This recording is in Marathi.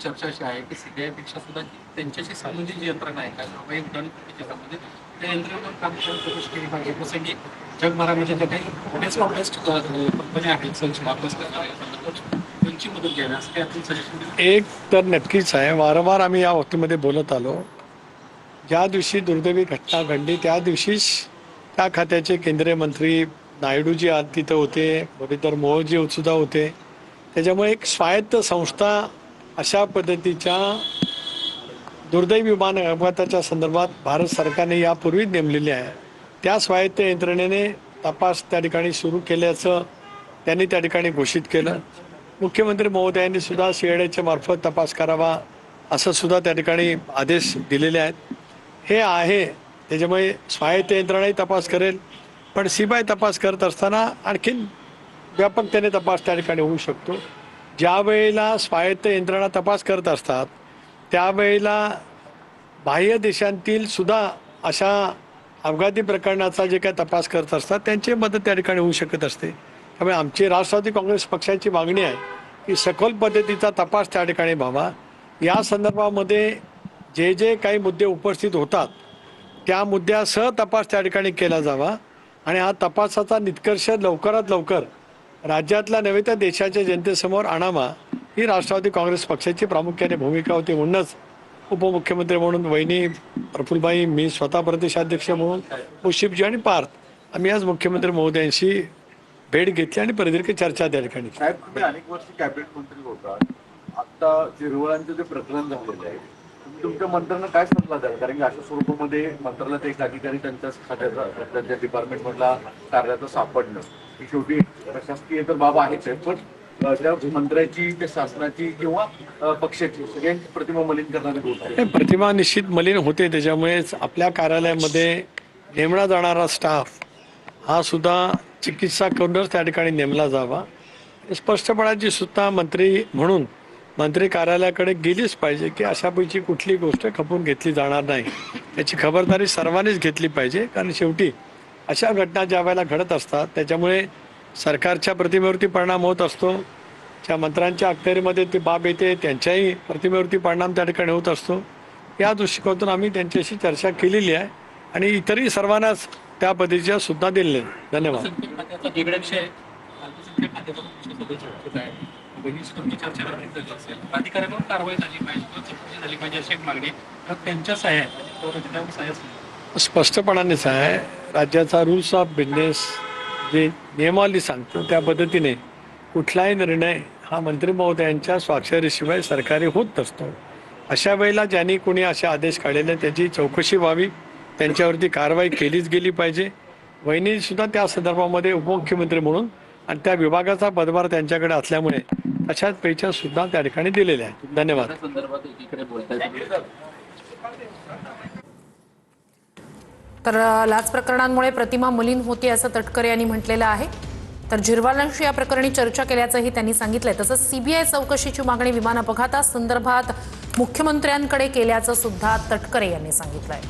चर्चा अशी आहे की सीबीआयपेक्षा सुद्धा त्यांच्याशी संबंधित जी यंत्रणा आहे कारवाई उड्डाणपूर्तीच्या संबंधित त्या यंत्रणेवर काम करून चौकशी केली पाहिजे. जसं की जगभरामध्ये ज्या काही बेस्ट कंपन्या आहेत संशोधन अभ्यास करणाऱ्या त्यांची मदत घ्यावी असं काही आपण सजेशन एक तर नक्कीच आहे. वारंवार आम्ही या बाबतीमध्ये बोलत आलो. ज्या दिवशी दुर्दैवी घटना घडली त्या दिवशीच त्या खात्याचे केंद्रीय मंत्री नायडूजी आज तिथं होते, मुरलीधर मोहोळजी सुद्धा होते. त्याच्यामुळे एक स्वायत्त संस्था अशा पद्धतीच्या दुर्दैवी विमान अपघाताच्या संदर्भात भारत सरकारने यापूर्वीच नेमलेली आहे. त्या स्वायत्त यंत्रणेने तपास त्या ठिकाणी सुरू केल्याचं त्यांनी त्या ठिकाणी घोषित केलं. मुख्यमंत्री महोदयांनी सुद्धा सीआयडीच्या मार्फत तपास करावा असं सुद्धा त्या ठिकाणी आदेश दिलेले आहेत. हे आहे त्याच्यामुळे स्वायत्त यंत्रणाही तपास करेल, पण सीबीआय तपास करत असताना आणखीन व्यापकतेने तपास त्या ठिकाणी होऊ शकतो. ज्या वेळेला स्वायत्त यंत्रणा तपास करत असतात त्यावेळेला बाह्य देशांतील सुद्धा अशा अपघाती प्रकरणाचा जे काय तपास करत असतात त्यांची मदत त्या ठिकाणी होऊ शकत असते. त्यामुळे आमची राष्ट्रवादी काँग्रेस पक्षाची मागणी आहे की सखोल पद्धतीचा तपास त्या ठिकाणी व्हावा. या संदर्भामध्ये जे जे काही मुद्दे उपस्थित होतात त्या मुद्द्यासह तपास त्या ठिकाणी केला जावा आणि हा तपासाचा निष्कर्ष लवकरात लवकर राज्यातल्या नव्हे तर देशाच्या जनतेसमोर आणावा ही राष्ट्रवादी काँग्रेस पक्षाची प्रामुख्याने भूमिका होती. म्हणूनच उपमुख्यमंत्री म्हणून वहिनी प्रफुल्लबाई, मी स्वतः प्रदेशाध्यक्ष म्हणून मुशिफजी आणि पार्थ आम्ही आज मुख्यमंत्री महोदयांशी भेट घेतली आणि प्रदीर्घ चर्चा त्या ठिकाणी. साहेब, तुम्ही अनेक वर्ष कॅबिनेट मंत्री होता. आता झिरवळांचं जे प्रकरण झालेलं आहे तुम्ही तुमच्या मंत्र्यांना काय सल्ला द्याल? कारण की अशा स्वरूपामध्ये मंत्रालयात एक अधिकारी त्यांच्या खात्याचा त्यांच्या डिपार्टमेंटमधला कार्याचं सापडणं ही शेवटी प्रशासकीय तर बाब आहेच आहे, पण त्या मंत्र्याची त्या शासनाची किंवा पक्षाची सगळ्यांची प्रतिमा मलिन करणारी गोष्ट आहे. प्रतिमा निश्चित मलिन होते. त्याच्यामुळेच आपल्या कार्यालयामध्ये नेमला जाणारा स्टाफ हा सुद्धा चिकित्सा करूनच त्या ठिकाणी नेमला जावा. स्पष्टपणाची सुद्धा मंत्री म्हणून मंत्री कार्यालयाकडे गेलीच पाहिजे की अशापैकी कुठली गोष्ट खपून घेतली जाणार नाही. याची खबरदारी सर्वांनीच घेतली पाहिजे, कारण शेवटी अशा घटना ज्या वेळेला घडत असतात त्याच्यामुळे सरकारच्या प्रतिमेवरती परिणाम होत असतो. ज्या मंत्र्यांच्या अखत्यारीमध्ये ती बाब येते त्यांच्याही प्रतिमेवरती परिणाम त्या ठिकाणी होत असतो. या दृष्टिकोनातून आम्ही त्यांच्याशी चर्चा केलेली आहे आणि इतरही सर्वांनाच त्या पद्धतीच्या सुद्धा दिलेल्या आहेत. धन्यवाद. अधिकाऱ्यांवर कारवाई झाली पाहिजे, चौकशी झाली पाहिजे अशी एक मागणी त्यांच्याच आहे. स्पष्टपणानेच आहे. राज्याचा रूल्स ऑफ बिझनेस जे नियमावली सांगतो त्या पद्धतीने कुठलाही निर्णय हा मंत्री महोदयांच्या स्वाक्षरीशिवाय सरकारी होत नसतो. अशा वेळेला ज्यांनी कोणी असे आदेश काढलेले त्याची चौकशी व्हावी, त्यांच्यावरती कारवाई केलीच गेली पाहिजे. वहिनी सुद्धा त्या संदर्भामध्ये उपमुख्यमंत्री म्हणून आणि त्या विभागाचा पदभार त्यांच्याकडे असल्यामुळे अशाच पैच्या सुद्धा त्या ठिकाणी दिलेल्या आहेत. धन्यवाद. तर लाच प्रकरणांमुळे प्रतिमा मलिन होते असं तटकरे यांनी म्हटलेलं आहे. तर झिरवालांशी या प्रकरणी चर्चा केल्याचंही त्यांनी सांगितलंय. तसंच सीबीआय चौकशीची मागणी विमान अपघातासंदर्भात मुख्यमंत्र्यांकडे केल्याचं सुद्धा तटकरे यांनी सांगितलंय.